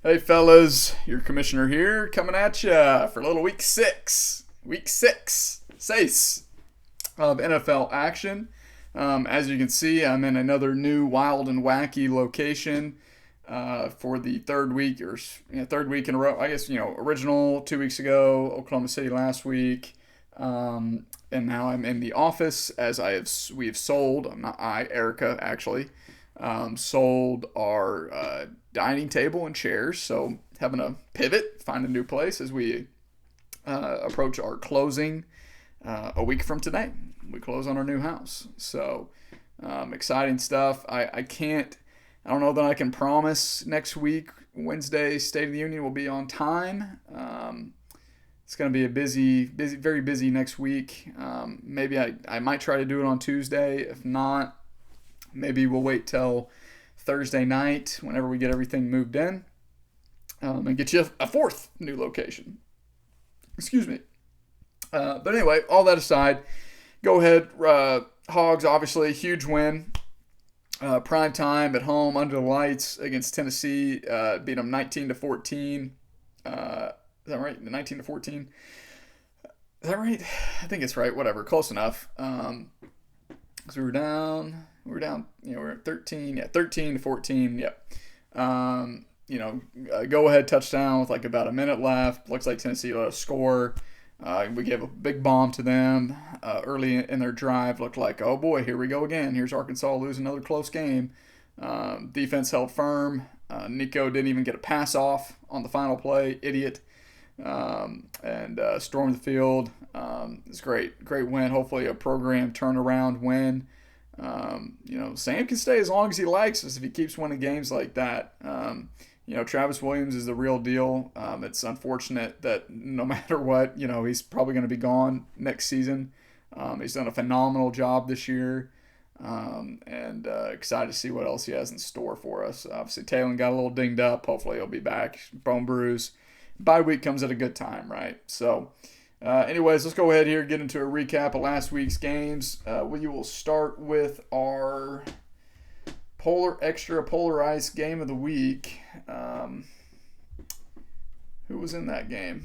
Hey fellas, your commissioner here coming at ya for a little week six. Week six, sace of NFL action. As you can see, I'm in another new wild and wacky location for the third week in a row. I guess original 2 weeks ago, Oklahoma City last week, and now I'm in the office as we have sold. I'm not I, Erica actually sold our dining table and chairs. So having a pivot, find a new place as we approach our closing a week from today. We close on our new house. So exciting stuff. I don't know that I can promise next week, Wednesday, State of the Union will be on time. It's going to be a busy, very busy next week. Maybe I might try to do it on Tuesday. If not, maybe we'll wait till Thursday night whenever we get everything moved in and get you a fourth new location. Excuse me. But anyway, all that aside, go ahead. Hogs, obviously, huge win. Prime time at home under the lights against Tennessee. Beat them 19-14. Is that right? 19-14. Is that right? I think it's right. Whatever. Close enough. Because we were down, we're at 13. Yeah, 13-14. Yep. Go ahead touchdown with like about a minute left. Looks like Tennessee let us score. We gave a big bomb to them early in their drive. Looked like, oh boy, here we go again. Here's Arkansas losing another close game. Defense held firm. Nico didn't even get a pass off on the final play. Idiot. And stormed the field. It's great. Great win. Hopefully a program turnaround win. Sam can stay as long as he likes us if he keeps winning games like that. Travis Williams is the real deal. It's unfortunate that no matter what, he's probably going to be gone next season. He's done a phenomenal job this year. And excited to see what else he has in store for us. Obviously, Taylor got a little dinged up. Hopefully he'll be back. Bone bruise. Bye week comes at a good time, right? So, anyways, let's go ahead here, get into a recap of last week's games. We will start with our extra polarized game of the week. Who was in that game?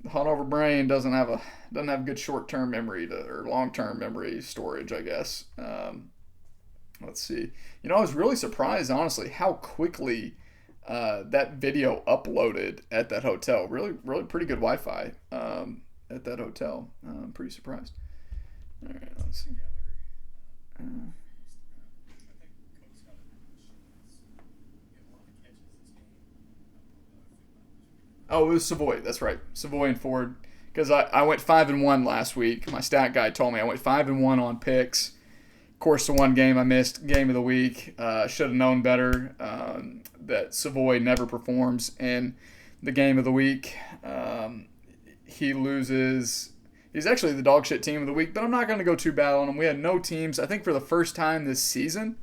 The hungover brain doesn't have good short-term memory or long-term memory storage, I guess. Let's see. I was really surprised, honestly, how quickly that video uploaded at that hotel. Really, really pretty good Wi-Fi at that hotel. I'm pretty surprised. All right, let's see. It was Savoy. That's right, Savoy and Ford. Because I went 5-1 last week. My stat guy told me I went 5-1 on picks. Of course, the one game I missed, game of the week. Should have known better that Savoy never performs in the game of the week. He loses. He's actually the dog shit team of the week, but I'm not going to go too bad on him. We had no teams, I think for the first time this season,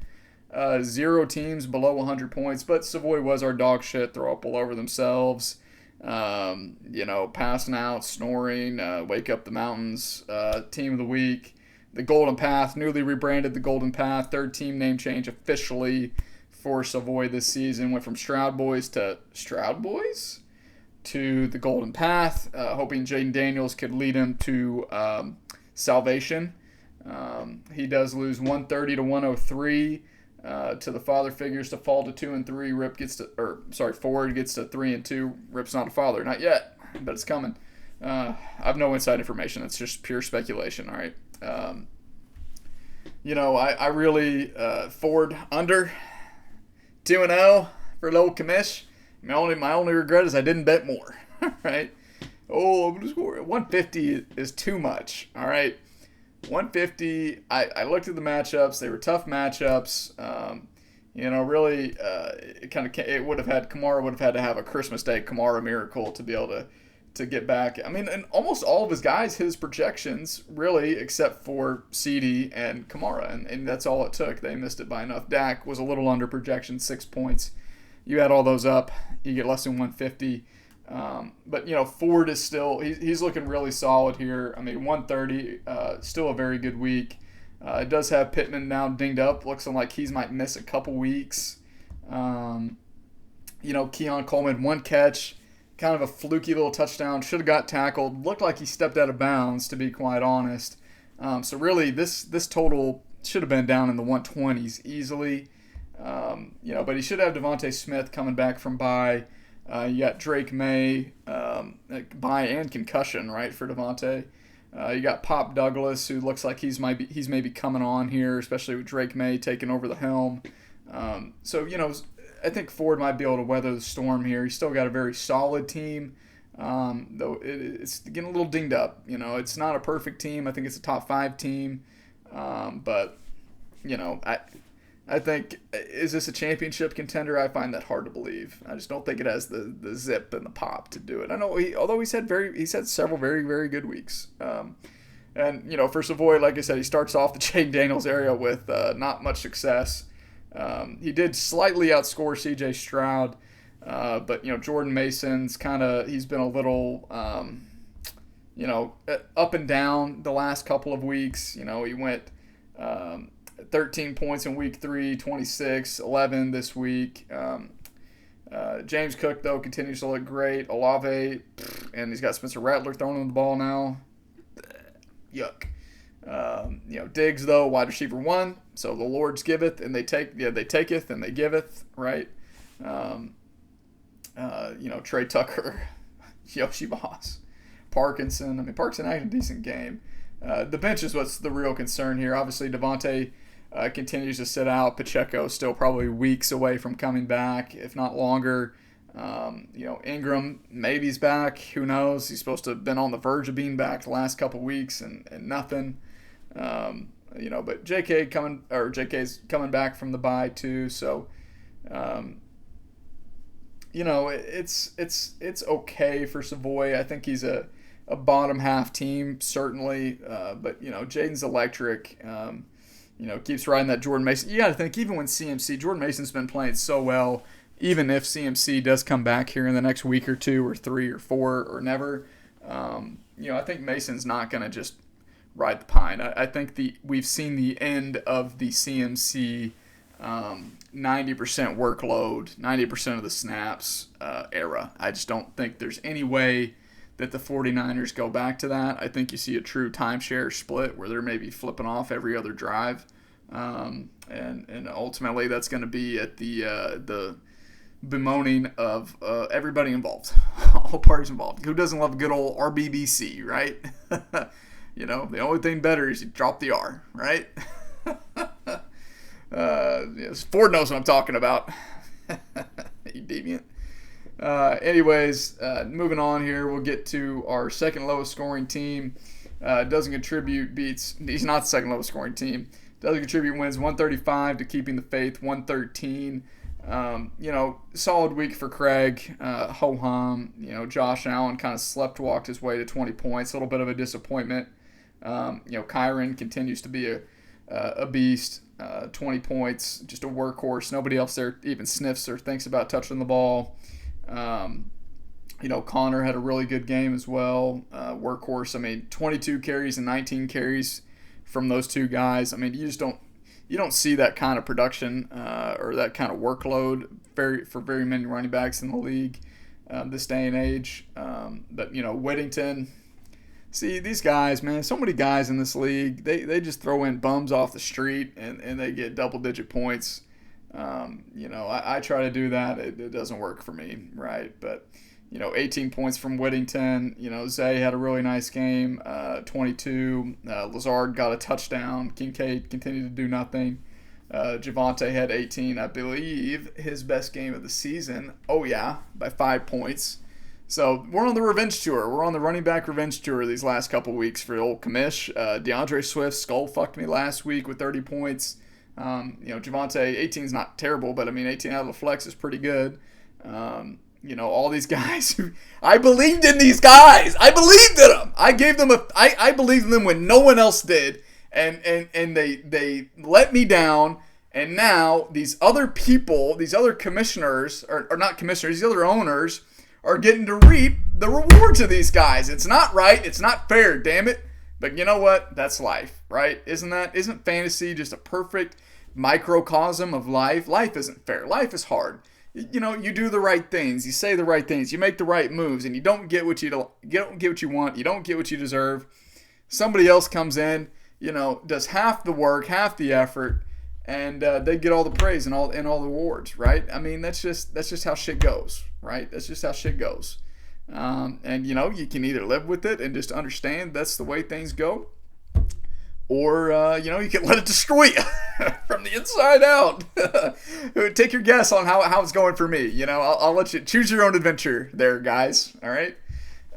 0 teams below 100 points, but Savoy was our dog shit, throw up all over themselves. Passing out, snoring, wake up the mountains, team of the week. The Golden Path, newly rebranded the Golden Path, third team name change officially for Savoy this season. Went from Stroud Boys to the Golden Path, hoping Jaden Daniels could lead him to salvation. He does lose 130-103 to the father figures to fall to 2-3. Ford gets to 3-2. Rip's not a father, not yet, but it's coming. I have no inside information. It's just pure speculation. All right. I really Ford under 2-0 for a little commish. My only regret is I didn't bet more. Right? Oh, I'm gonna score 150 is too much. All right. 150. I looked at the matchups. They were tough matchups. Really, Kamara would have had to have a Christmas Day Kamara miracle to be able to get back. I mean, and almost all of his guys hit his projections, really, except for CD and Kamara, and that's all it took. They missed it by enough. Dak was a little under projection, 6 points. You add all those up, you get less than 150. But Ford is still he's looking really solid here. I mean, 130, still a very good week. It does have Pittman now dinged up. Looks like he might miss a couple weeks. Keon Coleman, one catch, kind of a fluky little touchdown. Should have got tackled. Looked like he stepped out of bounds, to be quite honest. So really, this total should have been down in the 120s easily. But he should have Devontae Smith coming back from bye. You got Drake May, bye and concussion, right, for Devontae. You got Pop Douglas, who looks like he's maybe coming on here, especially with Drake May taking over the helm. I think Ford might be able to weather the storm here. He's still got a very solid team, though it's getting a little dinged up. It's not a perfect team. I think it's a top 5 team, but I think, is this a championship contender? I find that hard to believe. I just don't think it has the zip and the pop to do it. I know although he's had several very, very good weeks. For Savoy, like I said, he starts off the Jaden Daniels area with not much success. He did slightly outscore C.J. Stroud, but Jordan Mason's he's been a little up and down the last couple of weeks. He went 13 points in week 3, 26, 11 this week. James Cook, though, continues to look great. Olave, and he's got Spencer Rattler throwing him the ball now. Yuck. Diggs, though, wide receiver 1. So the Lord's giveth, and they taketh, and they giveth, right? Trey Tucker, Yoshi Moss, Parkinson. Parkinson had a decent game. The bench is what's the real concern here. Obviously, Devontae continues to sit out. Pacheco still probably weeks away from coming back, if not longer. Ingram, maybe he's back. Who knows? He's supposed to have been on the verge of being back the last couple weeks and nothing. But JK's coming back from the bye too. So, it's okay for Savoy. I think he's a bottom half team, certainly. But Jaden's electric. Keeps riding that Jordan Mason. You got to think, even when Jordan Mason's been playing so well, even if CMC does come back here in the next week or 2 or 3 or 4 or never, I think Mason's not going to just ride the pine. I think we've seen the end of the CMC 90% workload, 90% of the snaps era. I just don't think there's any way that the 49ers go back to that. I think you see a true timeshare split where they're maybe flipping off every other drive. And ultimately that's going to be at the bemoaning of everybody involved, all parties involved. Who doesn't love good old RBBC, right? The only thing better is you drop the R, right? Ford knows what I'm talking about. You deviant. Moving on here, we'll get to our second lowest scoring team. Doesn't contribute, he's not the second lowest scoring team. Doesn't contribute, wins 135 to keeping the faith, 113. Solid week for Craig. Ho-hum. Josh Allen kind of sleptwalked his way to 20 points. A little bit of a disappointment. Kyron continues to be a beast. 20 points, just a workhorse. Nobody else there even sniffs or thinks about touching the ball. Connor had a really good game as well. Workhorse. 22 carries and 19 carries from those two guys. You don't see that kind of production or that kind of workload for very many running backs in the league this day and age. But Whittington. See, these guys, man, so many guys in this league, they just throw in bums off the street and they get double-digit points. I try to do that. It doesn't work for me, right? But, 18 points from Whittington. Zay had a really nice game, 22. Lazard got a touchdown. Kincaid continued to do nothing. Javonte had 18, I believe, his best game of the season. Oh, yeah, by 5 points. So we're on the revenge tour. We're on the running back revenge tour these last couple weeks for old Kamish. DeAndre Swift skull fucked me last week with 30 points. Javonte, 18 is not terrible, but 18 out of the flex is pretty good. All these guys who I believed in these guys. I believed in them. I gave them I believed in them when no one else did, and they let me down. And now these other people, these other commissioners, or not commissioners, these other owners are getting to reap the rewards of these guys. It's not right. It's not fair. Damn it. But you know what? That's life, right? Isn't fantasy just a perfect microcosm of life. Life isn't fair. Life is hard. You do the right things, you say the right things, you make the right moves, and you don't get what you want, you don't get what you deserve. Somebody else comes in, does half the work, half the effort, and they get all the praise and all the awards, right? I mean, that's just how shit goes, right? That's just how shit goes. And you can either live with it and just understand that's the way things go, or you can let it destroy you from the inside out. Take your guess on how it's going for me. I'll let you choose your own adventure there, guys. All right.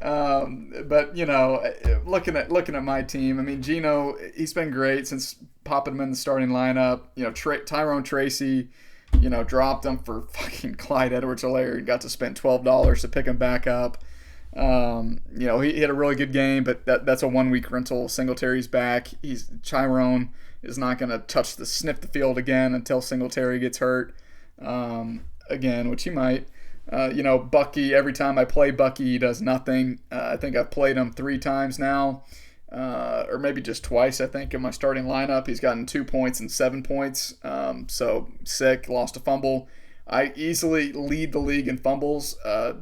But looking at my team, I mean, Geno, he's been great since popping him in the starting lineup. Tyrone Tracy, dropped him for fucking Clyde Edwards-Helaire and got to spend $12 to pick him back up. He had a really good game, but that's a 1 week rental. Singletary's back. Tyrone is not going to sniff the field again until Singletary gets hurt again, which he might. Bucky, every time I play Bucky, he does nothing. I think I've played him 3 times now, or maybe just twice, I think, in my starting lineup. He's gotten 2 points and 7 points. So sick, lost a fumble. I easily lead the league in fumbles.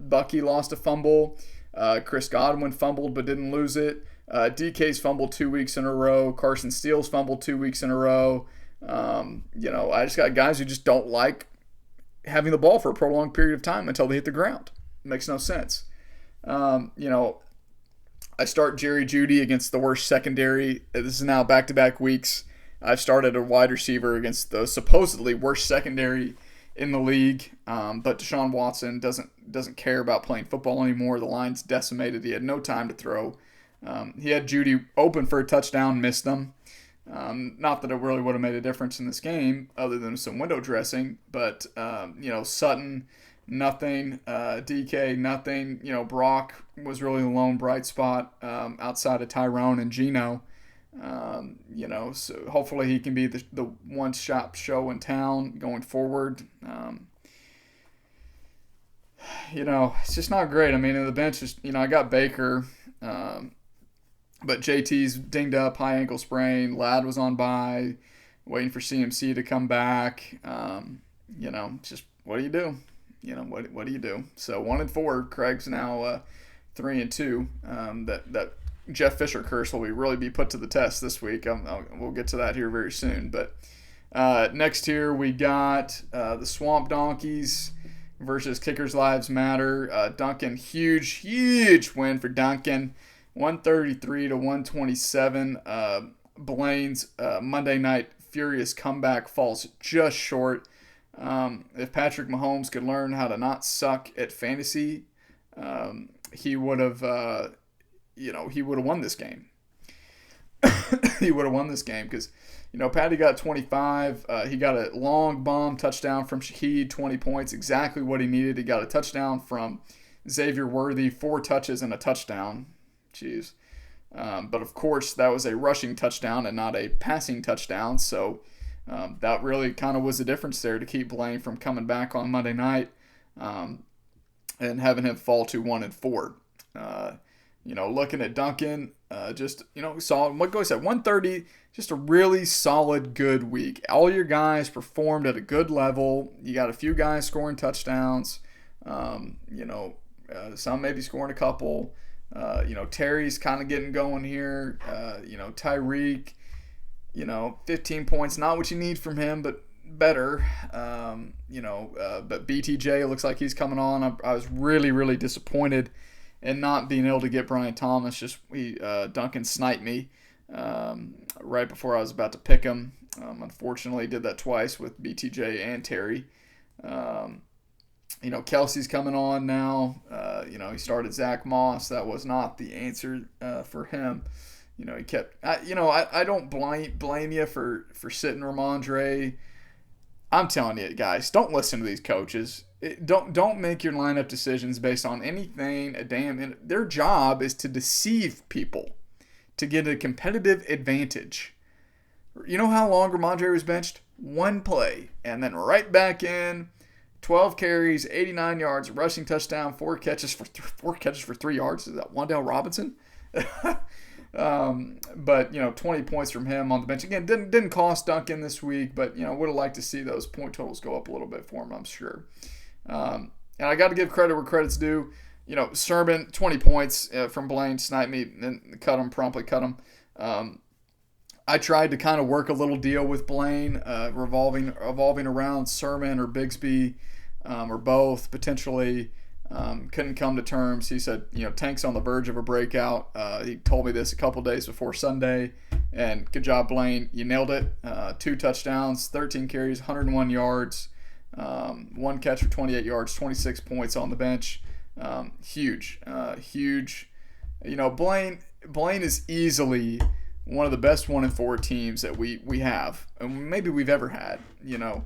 Bucky lost a fumble. Chris Godwin fumbled but didn't lose it. DK's fumbled 2 weeks in a row. Carson Steele's fumbled 2 weeks in a row. I just got guys who just don't like having the ball for a prolonged period of time until they hit the ground. It makes no sense. I start Jerry Jeudy against the worst secondary. This is now back-to-back weeks. I've started a wide receiver against the supposedly worst secondary in the league, but Deshaun Watson doesn't care about playing football anymore. The line's decimated. He had no time to throw. He had Jeudy open for a touchdown, missed them. Not that it really would have made a difference in this game other than some window dressing, but Sutton, nothing. DK, nothing. Brock was really the lone bright spot outside of Tyrone and Geno. So hopefully he can be the one-stop show in town going forward. It's just not great. I mean, in the bench, I got Baker, but JT's dinged up, high ankle sprain. Ladd was on bye, waiting for CMC to come back. Just what do you do? What do you do? So 1-4. Craig's now 3-2. That Jeff Fisher curse will really be put to the test this week. We'll get to that here very soon. But next here we got the Swamp Donkeys versus Kickers Lives Matter. Duncan, huge win for Duncan. 133-127. Blaine's Monday night furious comeback falls just short. If Patrick Mahomes could learn how to not suck at fantasy, he would have won this game. He would have won this game because, Patty got 25. He got a long bomb touchdown from Shaheed, 20 points, exactly what he needed. He got a touchdown from Xavier Worthy, 4 touches and a touchdown. Jeez. But of course, that was a rushing touchdown and not a passing touchdown. So that really kind of was the difference there to keep Blaine from coming back on Monday night and having him fall to 1-4. Looking at Duncan, solid. What goes at 130, just a really solid, good week. All your guys performed at a good level. You got a few guys scoring touchdowns. Some maybe scoring a couple. Terry's kind of getting going here. Tyreek, 15 points, not what you need from him, but better. But BTJ looks like he's coming on. I was really, really disappointed in not being able to get Brian Thomas. Duncan sniped me right before I was about to pick him. Unfortunately, did that twice with BTJ and Terry. Kelsey's coming on now. He started Zach Moss. That was not the answer for him. He kept. I don't blame you for sitting Ramondre. I'm telling you, guys, don't listen to these coaches. Don't make your lineup decisions based on anything. Their job is to deceive people to get a competitive advantage. You know how long Ramondre was benched? 1 play, and then right back in. 12 carries, 89 yards, rushing touchdown, 4 catches for 3 yards. Is that Wan'Dale Robinson? But 20 points from him on the bench again didn't cost Duncan this week, but would have liked to see those point totals go up a little bit for him, I'm sure. And I got to give credit where credit's due. Sermon 20 points from Blaine, sniped me and promptly cut him. I tried to kind of work a little deal with Blaine, revolving around Sermon or Bigsby, or both potentially. Couldn't come to terms. He said, Tank's on the verge of a breakout. He told me this a couple days before Sunday, and good job, Blaine. You nailed it. 2 touchdowns, 13 carries, 101 yards, 1 catch for 28 yards, 26 points on the bench. Huge. Blaine is easily one of the best 1-4 teams that we have, and maybe we've ever had. You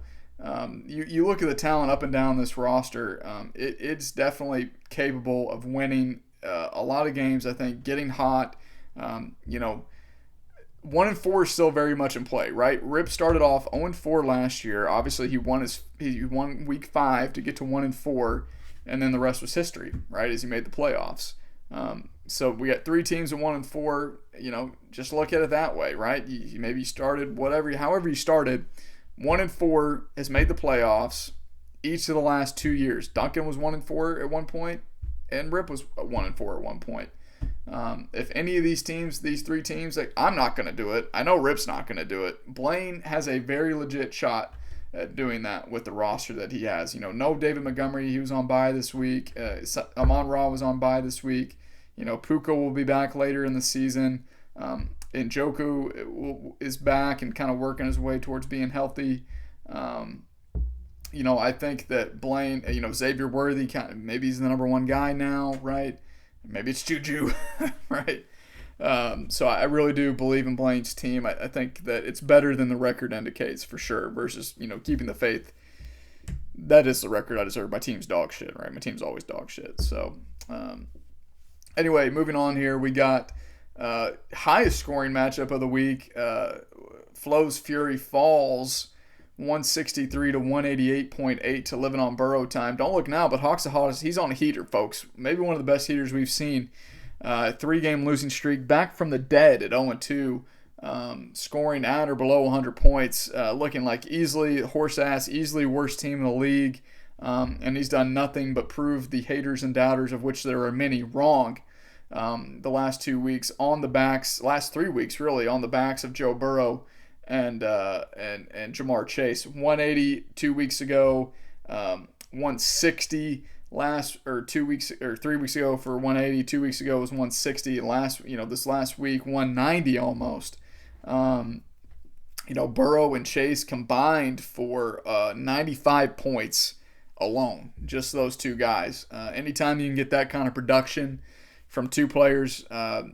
look at the talent up and down this roster. It's definitely capable of winning a lot of games. I think getting hot. 1-4 is still very much in play, right? Rip started off 0-4 last year. Obviously, he won week 5 to get to 1-4, and then the rest was history, right? As he made the playoffs. So we got 3 teams at 1-4. Just look at it that way, right? Maybe you started however you started. 1-4 has made the playoffs each of the last 2 years. Duncan was 1-4 at one point, and Rip was 1-4 at one point. If any of these 3 teams, I'm not going to do it. I know Rip's not going to do it. Blaine has a very legit shot at doing that with the roster that he has. No David Montgomery, he was on bye this week. Amon-Ra was on bye this week. Puka will be back later in the season. Njoku is back and kind of working his way towards being healthy. I think that Blaine, Xavier Worthy, maybe he's the number 1 guy now, right? Maybe it's Juju, right? So I really do believe in Blaine's team. I think that it's better than the record indicates for sure versus, keeping the faith. That is the record I deserve. My team's dog shit, right? My team's always dog shit. So anyway, moving on here, we got highest scoring matchup of the week. Flo's Fury falls 163 to 188.8 to Living on Burrow time. Don't look now, but Hawks of Hawks, he's on a heater, folks. Maybe one of the best heaters we've seen. 3-game losing streak, back from the dead at 0-2, scoring at or below 100 points, looking like easily worst team in the league. And he's done nothing but prove the haters and doubters, of which there are many, wrong. The last 2 weeks last 3 weeks really, on the backs of Joe Burrow and Jamar Chase. 180 2 weeks ago, 160 3 weeks ago for 180. 2 weeks ago was 160. This last week 190 almost. Burrow and Chase combined for 95 points alone. Just those 2 guys. Anytime you can get that kind of production from 2 players,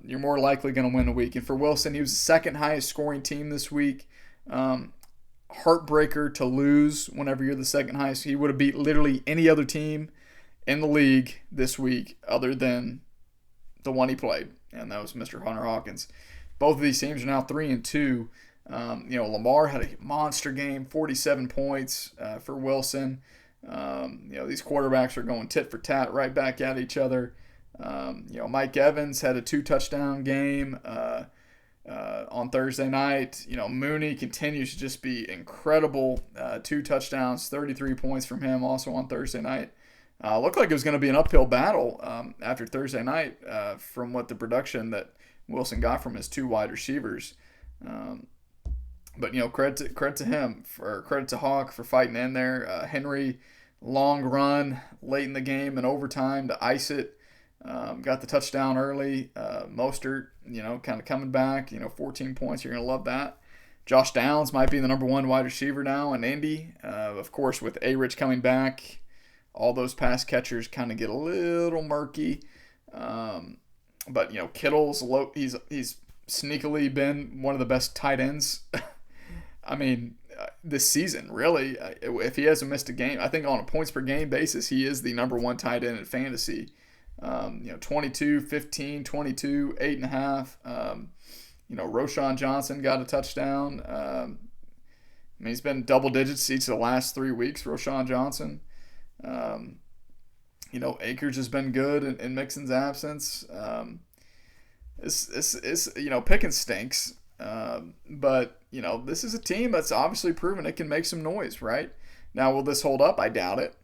you're more likely going to win a week. And for Wilson, he was the 2nd highest scoring team this week. Heartbreaker to lose whenever you're the 2nd highest. He would have beat literally any other team in the league this week other than the one he played, and that was Mr. Hunter Hawkins. Both of these teams are now 3-2. Lamar had a monster game, 47 points for Wilson. These quarterbacks are going tit for tat right back at each other. Mike Evans had a 2-touchdown game on Thursday night. Mooney continues to just be incredible. 2 touchdowns, 33 points from him also on Thursday night. Looked like it was going to be an uphill battle after Thursday night from what the production that Wilson got from his 2 wide receivers. But credit to him, credit to Hawk for fighting in there. Henry, long run late in the game and overtime to ice it. Got the touchdown early. Mostert, kind of coming back. 14 points. You're going to love that. Josh Downs might be the number 1 wide receiver now in Indy. Of course, with A-Rich coming back, all those pass catchers kind of get a little murky. But Kittle's low. He's sneakily been one of the best tight ends. I mean, this season, really. If he hasn't missed a game, I think on a points per game basis, he is the number 1 tight end in fantasy. 22, 15, 22, 8.5. Roschon Johnson got a touchdown. He's been double digits each of the last 3 weeks, Roschon Johnson. Akers has been good in Mixon's absence. Pickens stinks. But this is a team that's obviously proven it can make some noise, right? Now, will this hold up? I doubt it.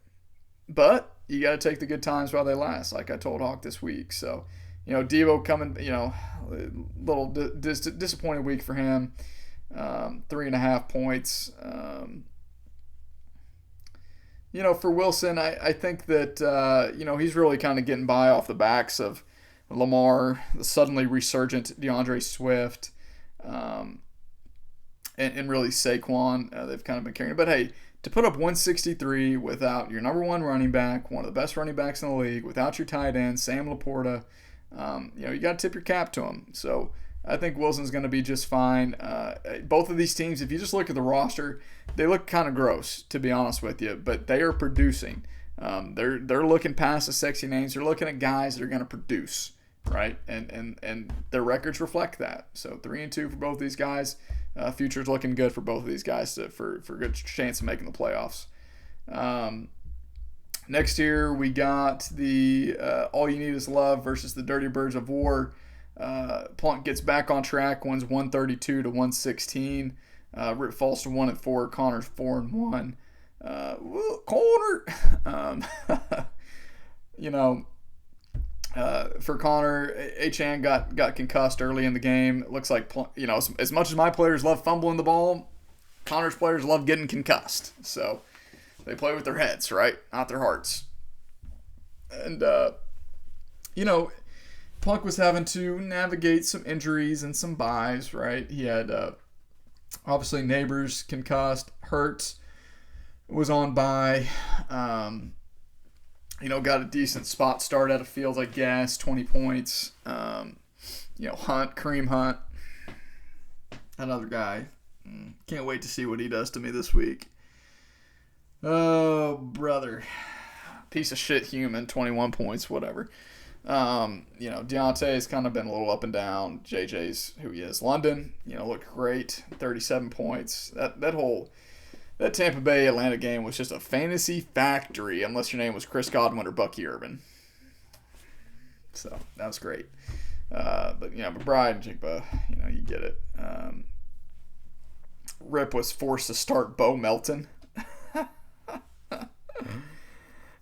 But you got to take the good times while they last, like I told Hawk this week. So, Devo coming, a little disappointing week for him. 3.5 points. For Wilson, I think that, he's really kind of getting by off the backs of Lamar, the suddenly resurgent DeAndre Swift, and really Saquon. They've kind of been carrying it. But hey, to put up 163 without your number one running back, one of the best running backs in the league, without your tight end, Sam Laporta, you got to tip your cap to him. So I think Wilson's going to be just fine. Both of these teams, if you just look at the roster, they look kind of gross, to be honest with you, but they are producing. They're looking past the sexy names. They're looking at guys that are going to produce, right? And their records reflect that. So 3-2 for both these guys. Future's looking good for both of these guys for a good chance of making the playoffs. Next year, we got the All You Need Is Love versus the Dirty Birds of War. Plunk gets back on track, wins 132 to 116. Rip falls to 1-4. Connor's 4-1. Connor, for Connor, Achan got concussed early in the game. It looks like as much as my players love fumbling the ball, Connor's players love getting concussed. So they play with their heads, right, not their hearts. And Plunk was having to navigate some injuries and some buys, right? He had obviously Neighbors concussed, Hurts was on bye. Got a decent spot start out of Fields, I guess, 20 points. Hunt, Kareem Hunt, another guy. Can't wait to see what he does to me this week. Oh, brother. Piece of shit human, 21 points, whatever. Deontay's kind of been a little up and down. JJ's who he is. London, looked great, 37 points. That Tampa Bay Atlanta game was just a fantasy factory, unless your name was Chris Godwin or Bucky Irvin. So that was great. But McBride and Jigba, you get it. Rip was forced to start Bo Melton.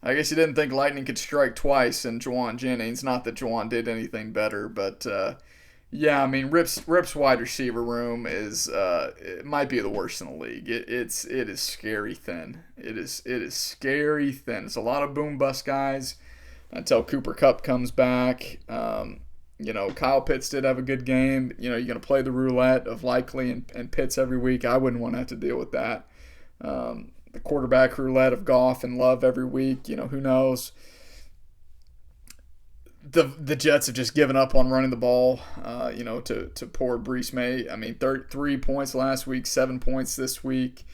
I guess you didn't think lightning could strike twice in Juwan Jennings. Not that Juwan did anything better, but Rip's wide receiver room is it might be the worst in the league. It is scary thin. It is scary thin. It's a lot of boom bust guys until Cooper Kupp comes back. Kyle Pitts did have a good game. You're going to play the roulette of Likely and Pitts every week. I wouldn't want to have to deal with that. The quarterback roulette of Goff and Love every week. Who knows? The Jets have just given up on running the ball, to poor Brees May. I mean, 3 points last week, 7 points this week.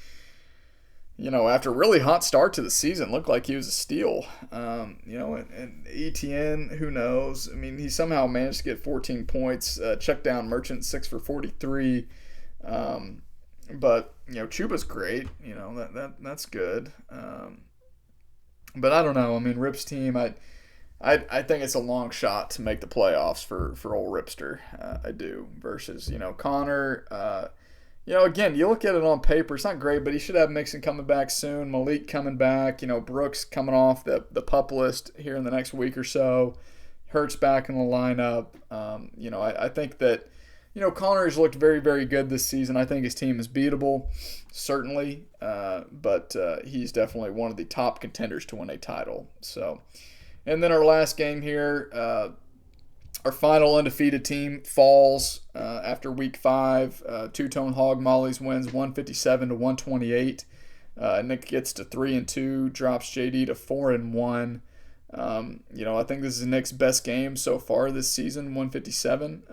After a really hot start to the season, looked like he was a steal. And ETN, who knows? I mean, he somehow managed to get 14 points. Check down Merchant, 6 for 43. But Chuba's great. That's good. But I don't know. I mean, Rip's team, I think it's a long shot to make the playoffs for old Ripster. I do. Versus, Connor. Again, you look at it on paper, it's not great, but he should have Mixon coming back soon. Malik coming back. Brooks coming off the PUP list here in the next week or so. Hurts back in the lineup. I think that, Connor has looked very, very good this season. I think his team is beatable, certainly. But he's definitely one of the top contenders to win a title. So, and then our last game here, our final undefeated team falls after week 5. Two-Tone Hog Molly's wins 157 to 128. Nick gets to 3-2, drops JD to 4-1. I think this is Nick's best game so far this season, 157.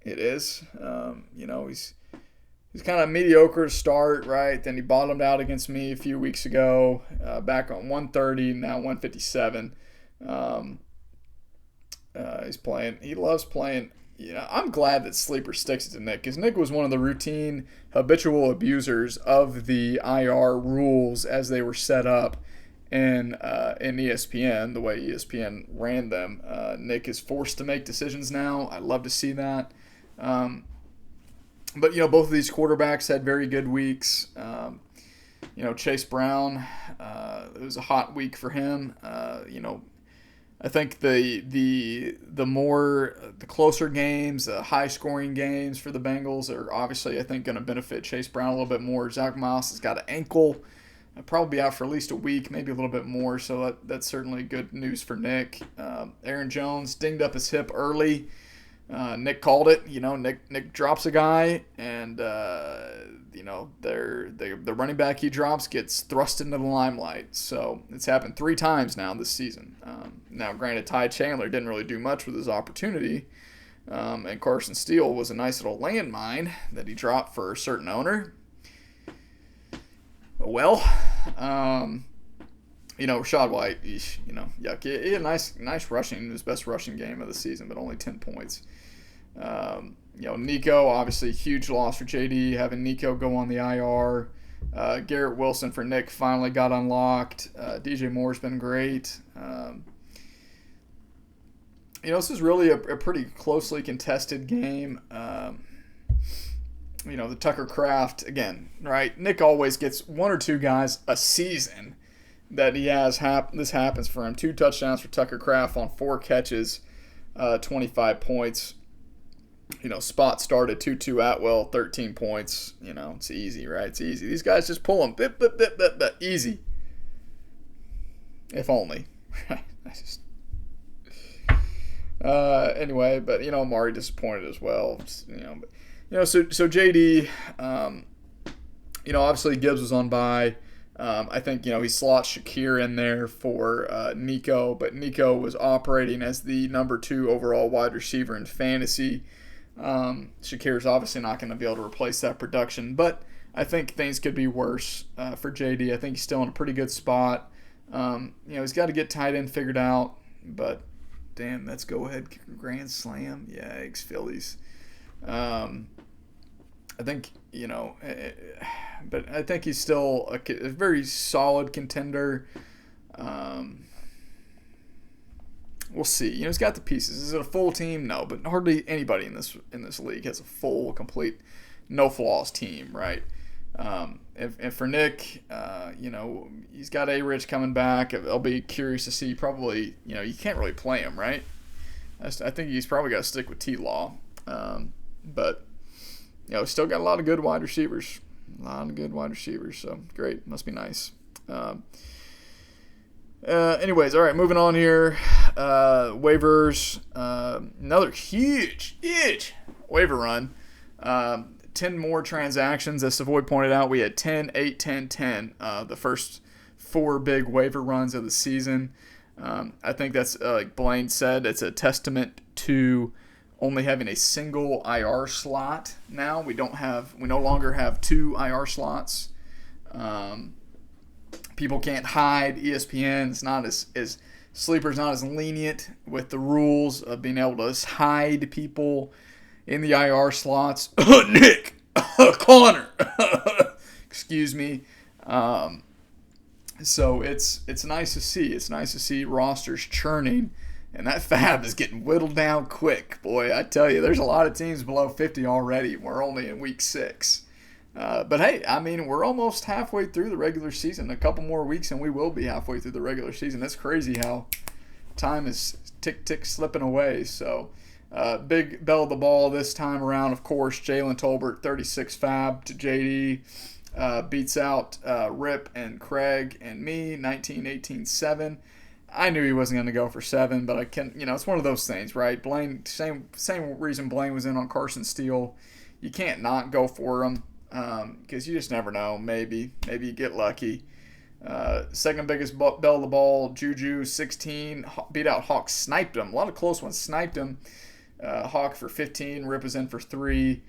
It is. He's kind of mediocre to start, right? Then he bottomed out against me a few weeks ago, back on 130, now 157. He's playing. He loves playing. I'm glad that Sleeper sticks it to Nick, because Nick was one of the routine, habitual abusers of the IR rules as they were set up in ESPN, the way ESPN ran them. Nick is forced to make decisions now. I love to see that. But both of these quarterbacks had very good weeks. Chase Brown, it was a hot week for him. I think the closer games, the high scoring games for the Bengals are obviously, I think, going to benefit Chase Brown a little bit more. Zach Moss has got an ankle, probably be out for at least a week, maybe a little bit more. So that's certainly good news for Nick. Aaron Jones dinged up his hip early. Nick called it. Nick drops a guy, and the running back he drops gets thrust into the limelight. So it's happened 3 times now this season. Now, granted, Ty Chandler didn't really do much with his opportunity, and Carson Steele was a nice little landmine that he dropped for a certain owner. Well, Rashad White, yuck. He had a nice rushing, his best rushing game of the season, but only 10 points. Nico, obviously huge loss for JD, having Nico go on the IR. Garrett Wilson for Nick finally got unlocked. DJ Moore's been great. This is really a pretty closely contested game. The Tucker Kraft, again, right? Nick always gets 1 or 2 guys a season that he has. This happens for him. 2 touchdowns for Tucker Kraft on 4 catches, 25 points. Spot started 2-2 Atwell, 13 points. It's easy, right? It's easy. These guys just pull them. Bip, bip, bip, bip, bip. Easy. If only. Anyway, but, Amari disappointed as well. So JD, obviously Gibbs was on bye. I think, he slots Shakir in there for Nico, but Nico was operating as the number 2 overall wide receiver in fantasy. Shakir's obviously not going to be able to replace that production, but I think things could be worse for JD. I think he's still in a pretty good spot. He's got to get tight end figured out, but damn, that's go ahead grand slam. Yikes, Phillies. I think, but I think he's still a very solid contender. We'll see. He's got the pieces. Is it a full team? No, but hardly anybody in this league has a full, complete, no flaws team, right? And for Nick, he's got A-Rich coming back. I'll be curious to see. Probably, you can't really play him, right? I think he's probably got to stick with T-Law. But still got a lot of good wide receivers. So great. Must be nice. Anyways, all right, moving on here. Waivers. Another huge waiver run. 10 more transactions. As Savoy pointed out, we had 10, 8, 10, 10. The first 4 big waiver runs of the season. I think that's, like Blaine said, it's a testament to only having a single IR slot now. We no longer have 2 IR slots. People can't hide. ESPN is not as Sleeper's not as lenient with the rules of being able to hide people in the IR slots. Nick, Connor, excuse me. So it's nice to see. It's nice to see rosters churning, and that fab is getting whittled down quick. Boy, I tell you, there's a lot of teams below 50 already. We're only in week 6. But hey, I mean, we're almost halfway through the regular season. A couple more weeks and we will be halfway through the regular season. That's crazy how time is tick slipping away. So big bell of the ball this time around, of course, Jalen Tolbert, 36 fab to JD. Beats out Rip and Craig and me, 19, 18, 7. I knew he wasn't going to go for 7, but I can, it's one of those things, right? Blaine, same reason Blaine was in on Carson Steele. You can't not go for him. Because you just never know. Maybe you get lucky. Second biggest bell of the ball, Juju, 16. Beat out Hawk, sniped him. A lot of close ones, sniped him. Hawk for 15. Rip was in for 3.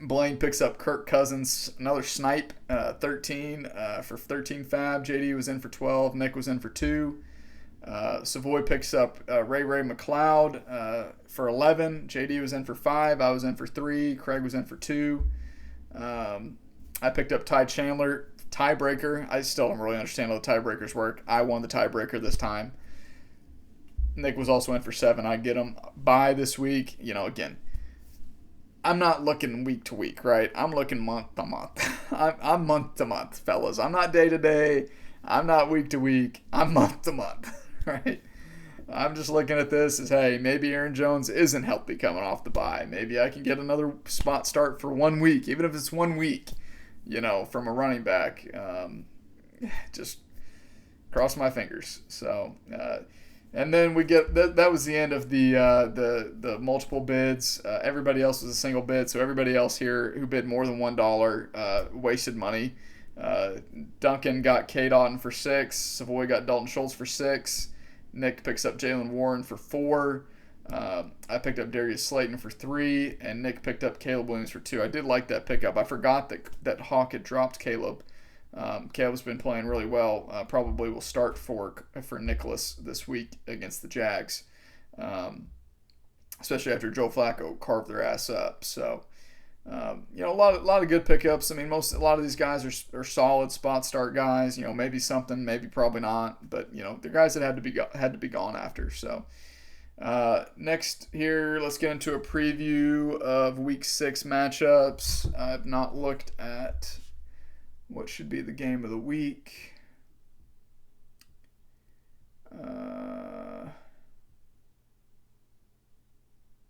Blaine picks up Kirk Cousins, another snipe, 13 for 13 fab. JD was in for 12. Nick was in for 2. Savoy picks up Ray McLeod for 11. JD was in for 5. I was in for 3. Craig was in for 2. I picked up Ty Chandler, Tiebreaker. I still don't really understand how the tiebreakers work. I won the tiebreaker this time. Nick was also in for 7. I get him. Bye this week. Again, I'm not looking week to week, right? I'm looking month to month. I'm month to month, fellas. I'm not day to day. I'm not week to week. I'm month to month, right? I'm just looking at this as, hey, maybe Aaron Jones isn't healthy coming off the bye. Maybe I can get another spot start for 1 week, even if it's 1 week, from a running back. Just cross my fingers. So, and then we get that was the end of the multiple bids. Everybody else was a single bid, so everybody else here who bid more than $1 wasted money. Duncan got K. Dotton for 6. Savoy got Dalton Schultz for 6. Nick picks up Jalen Warren for 4. I picked up Darius Slayton for 3, and Nick picked up Caleb Williams for 2. I did like that pickup. I forgot that Hawk had dropped Caleb. Caleb's been playing really well. Probably will start for Nicholas this week against the Jags, especially after Joe Flacco carved their ass up. So, a lot of good pickups. I mean, a lot of these guys are solid spot start guys. Maybe something, maybe probably not, but the guys that had to be gone after. So, next here, let's get into a preview of Week 6 matchups. I've not looked at what should be the game of the week.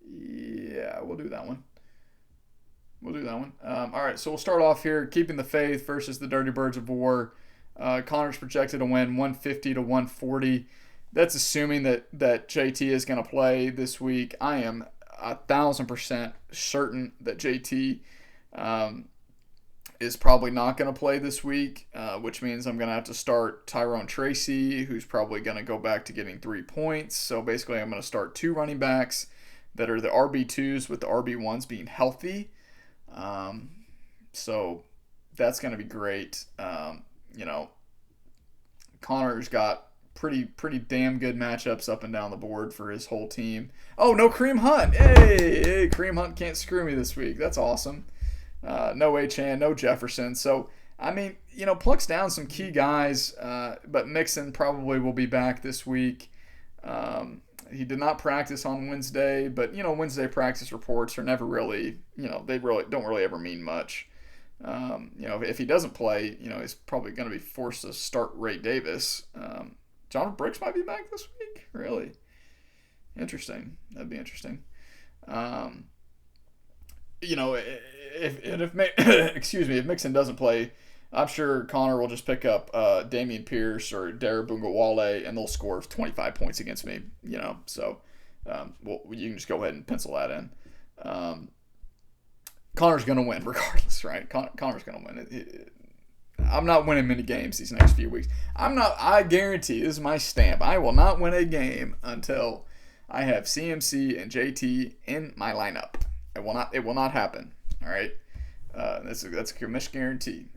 Yeah, we'll do that one. All right, so we'll start off here. Keeping the Faith versus the Dirty Birds of War. Connor's projected to win 150 to 140. That's assuming that JT is going to play this week. I am 1,000% certain that JT is probably not going to play this week, which means I'm going to have to start Tyrone Tracy, who's probably going to go back to getting 3 points. So basically, I'm going to start 2 running backs that are the RB2s with the RB1s being healthy. So that's going to be great. Connor's got pretty damn good matchups up and down the board for his whole team. Oh, no Kareem Hunt. Hey, Kareem Hunt can't screw me this week. That's awesome. No Achane, no Jefferson. So, I mean, plucks down some key guys, but Mixon probably will be back this week. He did not practice on Wednesday, but Wednesday practice reports are never really, they really don't really ever mean much. If he doesn't play, he's probably going to be forced to start Ray Davis. Jonathan Brooks might be back this week. Really interesting. That'd be interesting. If Mixon doesn't play, I'm sure Connor will just pick up Dameon Pierce or Dara Bungawale, and they'll score 25 points against me. So you can just go ahead and pencil that in. Connor's going to win regardless, right? Connor's going to win. I'm not winning many games these next few weeks. I guarantee, this is my stamp, I will not win a game until I have CMC and JT in my lineup. It will not happen. All right. That's a commish guarantee.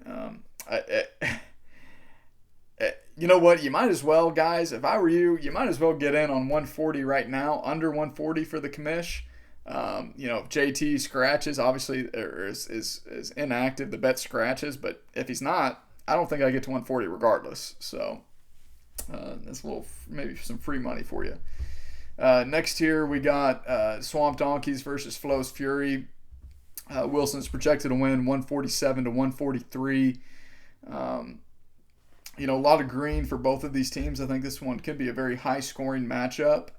You know what? You might as well, guys. If I were you, you might as well get in on 140 right now, under 140 for the commish. If JT scratches, obviously, or is inactive, the bet scratches. But if he's not, I don't think I get to 140 regardless. So that's a little, maybe some free money for you. Next here, we got Swamp Donkeys versus Flo's Fury. Wilson's projected to win 147 to 143. A lot of green for both of these teams. I think this one could be a very high-scoring matchup.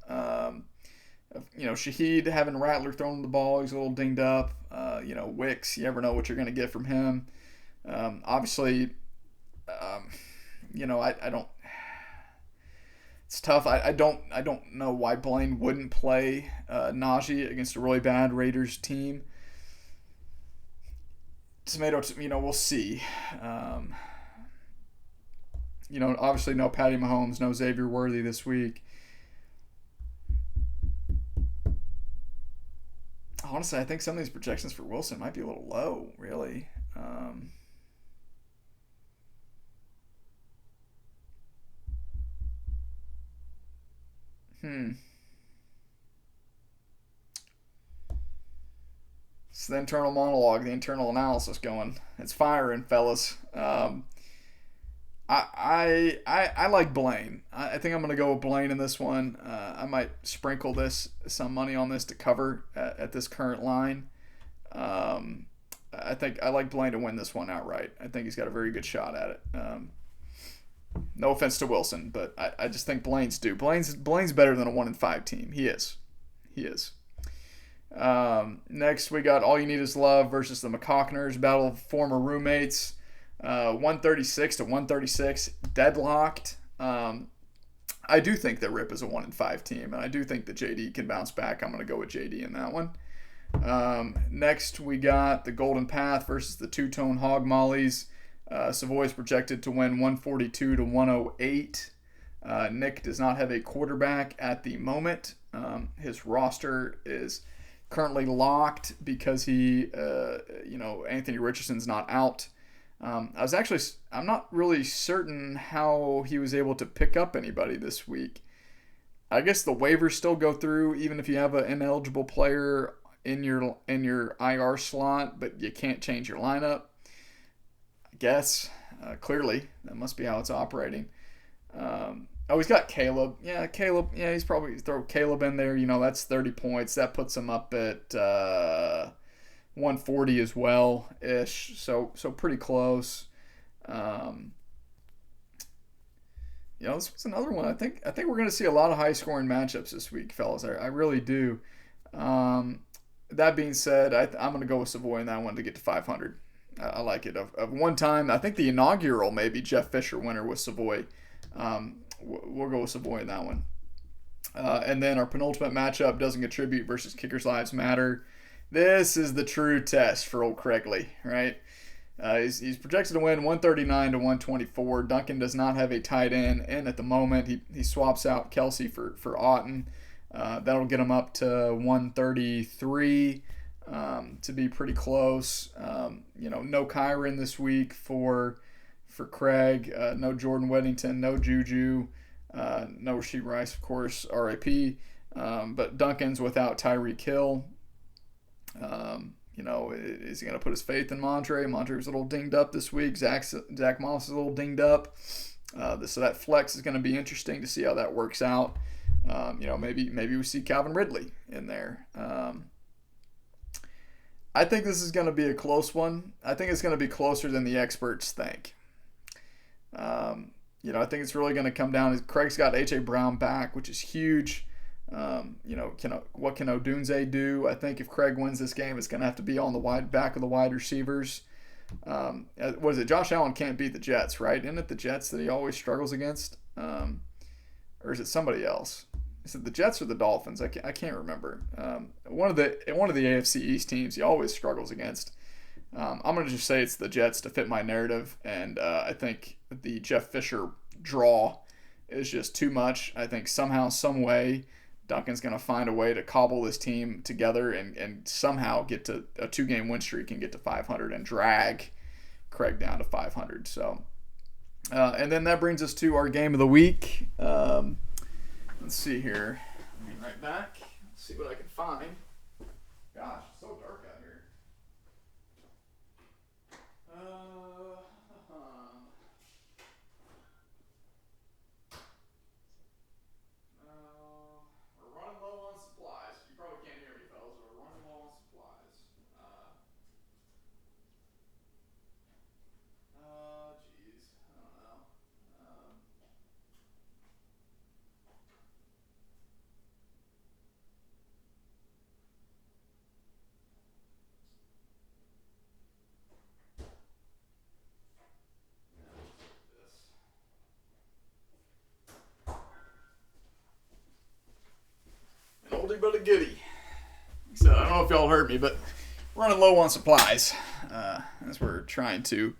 Shaheed having Rattler throwing the ball, he's a little dinged up. Wicks, you never know what you're going to get from him. Obviously, I don't. It's tough. I don't know why Blaine wouldn't play Najee against a really bad Raiders team. Tomato, we'll see. Obviously no Patty Mahomes, no Xavier Worthy this week. Honestly, I think some of these projections for Wilson might be a little low, really. It's the internal monologue, the internal analysis going. It's firing, fellas. I like Blaine. I think I'm going to go with Blaine in this one. I might sprinkle some money on this to cover at this current line. Um, I think I like Blaine to win this one outright. I think he's got a very good shot at it. No offense to Wilson, but I just think Blaine's due. Blaine's better than a 1-5 team. He is. He is. Next, we got All You Need Is Love versus the McCockners. Battle of former roommates. 136 to 136. Deadlocked. I do think that Rip is a 1-5 team, and I do think that JD can bounce back. I'm going to go with JD in that one. Next, we got the Golden Path versus the Two-Tone Hog Mollies. Savoy's projected to win 142 to 108. Nick does not have a quarterback at the moment. His roster is currently locked because Anthony Richardson's not out. I'm not really certain how he was able to pick up anybody this week. I guess the waivers still go through even if you have an ineligible player in your IR slot, but you can't change your lineup. I guess clearly that must be how it's operating. He's got Caleb. Yeah, Caleb. Yeah, he's probably throw Caleb in there. That's 30 points. That puts him up at 140 as well ish. So pretty close. This was another one. I think we're going to see a lot of high scoring matchups this week, fellas. I really do. That being said, I'm going to go with Savoy in that one to get to 500. I like it. Of one time, I think the inaugural maybe Jeff Fisher winner was Savoy. We'll go with Savoy in that one. And then our penultimate matchup, Doesn't Contribute versus Kickers Lives Matter. This is the true test for old Craigley, right? He's projected to win 139 to 124. Duncan does not have a tight end, and at the moment he swaps out Kelsey for Otten. That'll get him up to 133 to be pretty close. No Kyron this week for Craig. No Jordan Weddington. No Juju. No Rasheed Rice, of course, RIP. But Duncan's without Tyreek Hill. Is he going to put his faith in Montre? Montre's a little dinged up this week. Zach Moss is a little dinged up. So that flex is going to be interesting to see how that works out. Maybe we see Calvin Ridley in there. I think this is going to be a close one. I think it's going to be closer than the experts think. I think it's really going to come down. Craig's got A.J. Brown back, which is huge. What can Odunze do? I think if Craig wins this game, it's going to have to be on the back of the wide receivers. What is it? Josh Allen can't beat the Jets, right? Isn't it the Jets that he always struggles against? Or is it somebody else? Is it the Jets or the Dolphins? I can't remember. One of the AFC East teams he always struggles against. I'm going to just say it's the Jets to fit my narrative, and I think the Jeff Fisher draw is just too much. I think somehow, some way, Duncan's going to find a way to cobble this team together and somehow get to a 2-game win streak and get to 500 and drag Craig down to 500. So, and then that brings us to our game of the week. Let's see here. I'll be right back. Let's see what I can find. Gosh, it's so dark out here. We're running low on supplies. You probably can't hear me, fellas. We're running low on supplies. Geez. I don't know. An oldie but a goodie. So I don't know if y'all heard me, but running low on supplies as we're trying to,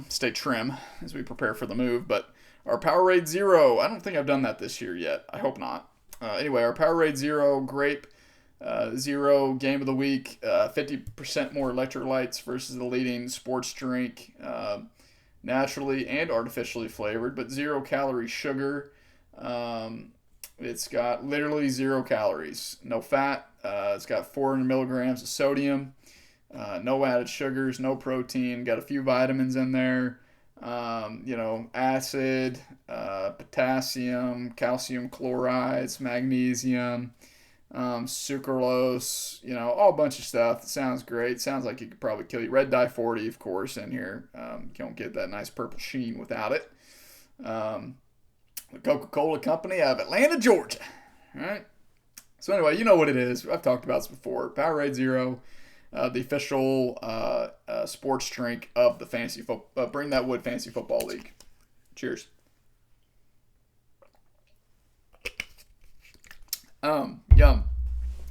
stay trim as we prepare for the move. But our Powerade Zero, I don't think I've done that this year yet. I hope not. Anyway, our Powerade Zero Grape Zero Game of the Week, 50% more electrolytes versus the leading sports drink, naturally and artificially flavored, but 0-calorie sugar. It's got literally 0 calories, no fat. It's got 400 milligrams of sodium, no added sugars, no protein. Got a few vitamins in there. acid, potassium, calcium chlorides, magnesium, sucralose, all a bunch of stuff. It sounds great. Sounds like it could probably kill you. Red dye 40, of course, in here. You don't get that nice purple sheen without it. The Coca-Cola Company of Atlanta, Georgia. All right. So anyway, you know what it is. I've talked about this before. Powerade Zero, the official sports drink of the Bring That Wood Fantasy Football League. Cheers. Yum.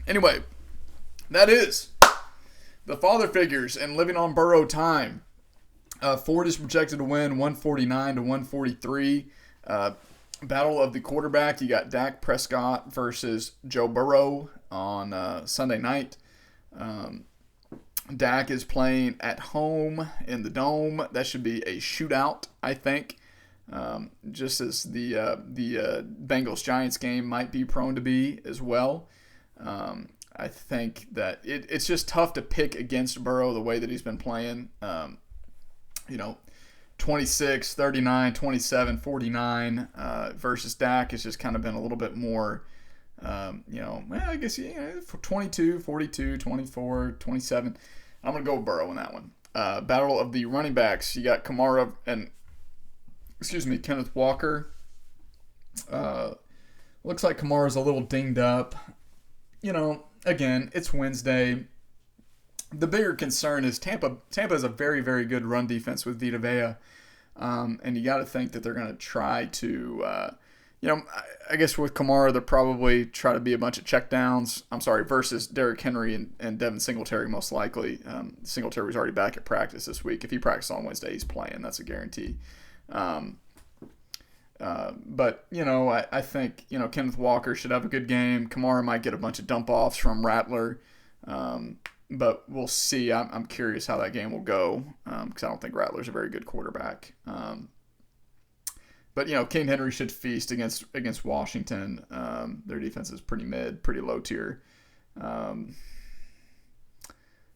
Anyway, that is the father figures and living on Burrow time. Ford is projected to win 149 to 143. Battle of the quarterback. You got Dak Prescott versus Joe Burrow on Sunday night. Dak is playing at home in the Dome. That should be a shootout, I think. Just as the Bengals-Giants game might be prone to be as well. I think that it's just tough to pick against Burrow the way that he's been playing. 26, 39, 27, 49 versus Dak has just kind of been a little bit more, I guess 22, 42, 24, 27. I'm going to go with Burrow in that one. Battle of the running backs. You got Kamara and, Kenneth Walker. Looks like Kamara's a little dinged up. Again, it's Wednesday. The bigger concern is Tampa. Tampa has a very, very good run defense with Vita Vea. And you got to think that they're going to try to, I guess with Kamara, they'll probably try to be a bunch of checkdowns. Versus Derrick Henry and Devin Singletary most likely. Singletary's already back at practice this week. If he practices on Wednesday, he's playing. That's a guarantee. But I think, Kenneth Walker should have a good game. Kamara might get a bunch of dump-offs from Rattler. But we'll see. I'm curious how that game will go because I don't think Rattler's a very good quarterback. But King Henry should feast against Washington. Their defense is pretty mid, pretty low tier.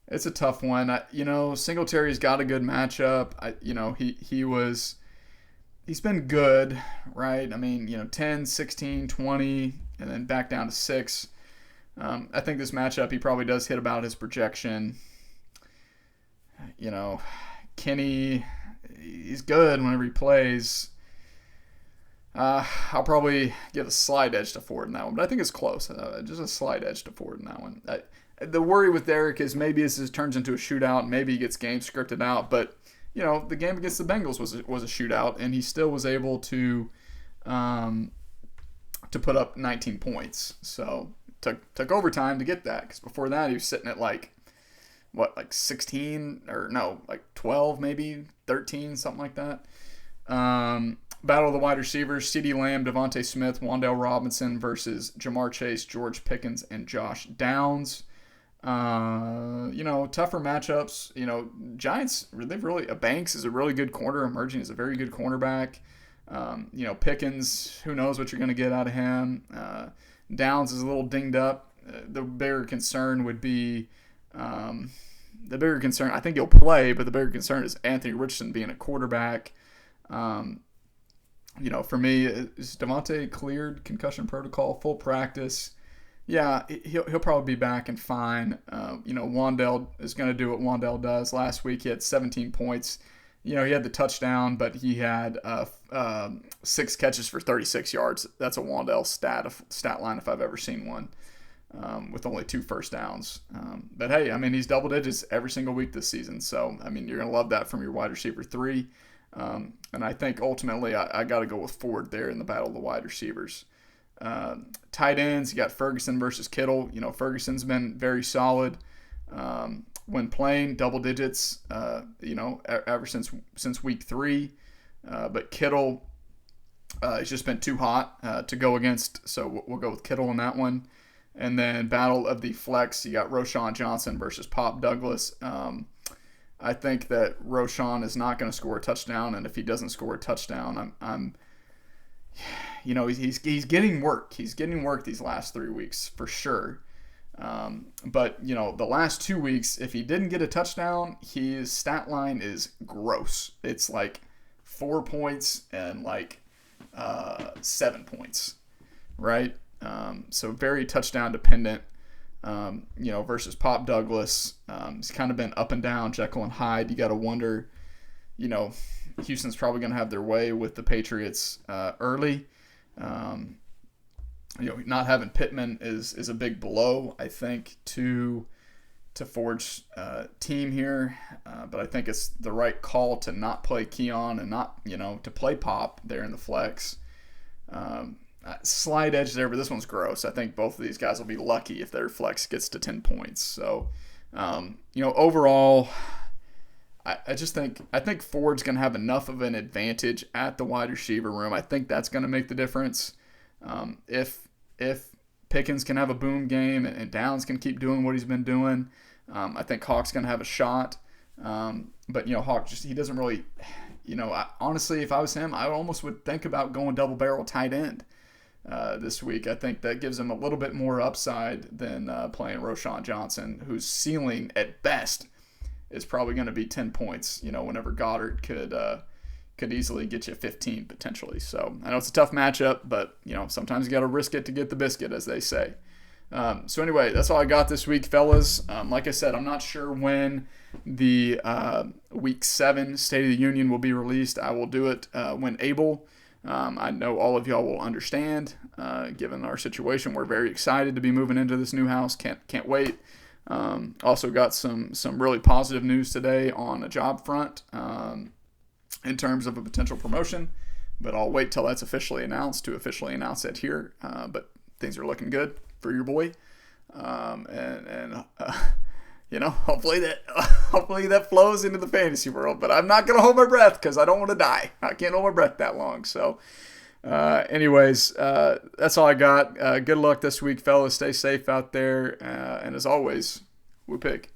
It's a tough one. Singletary's got a good matchup. He's been good, right? 10, 16, 20, and then back down to 6. I think this matchup, he probably does hit about his projection. Kenny, he's good whenever he plays. I'll probably give a slight edge to Ford in that one, but I think it's close. Just a slight edge to Ford in that one. The worry with Derek is maybe this turns into a shootout. Maybe he gets game scripted out, but the game against the Bengals was a shootout, and he still was able to put up 19 points. So took overtime to get that, because before that he was sitting at 16 or no, 12 maybe 13, something like that. Battle of the wide receivers: CeeDee Lamb, Devontae Smith, Wan'Dale Robinson versus Jamar Chase, George Pickens, and Josh Downs. Tougher matchups. Giants, Banks is a really good corner, emerging as a very good cornerback. Pickens, who knows what you're going to get out of him. Downs is a little dinged up. The bigger concern would be, I think he'll play, but the bigger concern is Anthony Richardson being a quarterback. For me, is Devontae cleared concussion protocol, full practice? Yeah, he'll probably be back and fine. Wan'Dale is going to do what Wan'Dale does. Last week he had 17 points. He had the touchdown, but he had 6 catches for 36 yards. That's a Wan'Dale stat line if I've ever seen one, with only 2 first downs. But hey, he's double digits every single week this season. So, you're going to love that from your wide receiver 3. And I think ultimately I got to go with Ford there in the battle of the wide receivers. Tight ends, you got Ferguson versus Kittle. Ferguson's been very solid when playing, double digits, ever since week 3. But Kittle has just been too hot to go against, so we'll go with Kittle in that one. And then battle of the flex, you got Roshan Johnson versus Pop Douglas. I think that Roshan is not going to score a touchdown, and if he doesn't score a touchdown, he's getting work. He's getting work these last 3 weeks for sure. But the last 2 weeks, if he didn't get a touchdown, his stat line is gross. It's 4 points and like 7 points, right? So very touchdown dependent. Versus Pop Douglas. He's kind of been up and down, Jekyll and Hyde. You got to wonder, Houston's probably going to have their way with the Patriots early. Not having Pittman is a big blow, I think, to Ford's team here. But I think it's the right call to not play Keon and not, to play Pop there in the flex. Slight edge there, but this one's gross. I think both of these guys will be lucky if their flex gets to 10 points. So, overall, I think Ford's going to have enough of an advantage at the wide receiver room. I think that's going to make the difference. If Pickens can have a boom game and Downs can keep doing what he's been doing, I think Hawk's going to have a shot. But Hawk he doesn't really, honestly, if I was him, I almost would think about going double barrel tight end this week. I think that gives him a little bit more upside than playing Roschon Johnson, whose ceiling at best is probably going to be 10 points, whenever Goddard could easily get you 15 potentially. So I know it's a tough matchup, but sometimes you got to risk it to get the biscuit, as they say. So anyway, that's all I got this week, fellas. Like I said, I'm not sure when the Week 7 State of the Union will be released. I will do it when able. I know all of y'all will understand, given our situation. We're very excited to be moving into this new house. Can't wait. Also got some really positive news today on a job front in terms of a potential promotion, but I'll wait till that's officially announced to officially announce it here. But things are looking good for your boy, hopefully that flows into the fantasy world. But I'm not gonna hold my breath because I don't want to die. I can't hold my breath that long. So, anyways, that's all I got. Good luck this week, fellas. Stay safe out there, and as always, we pick.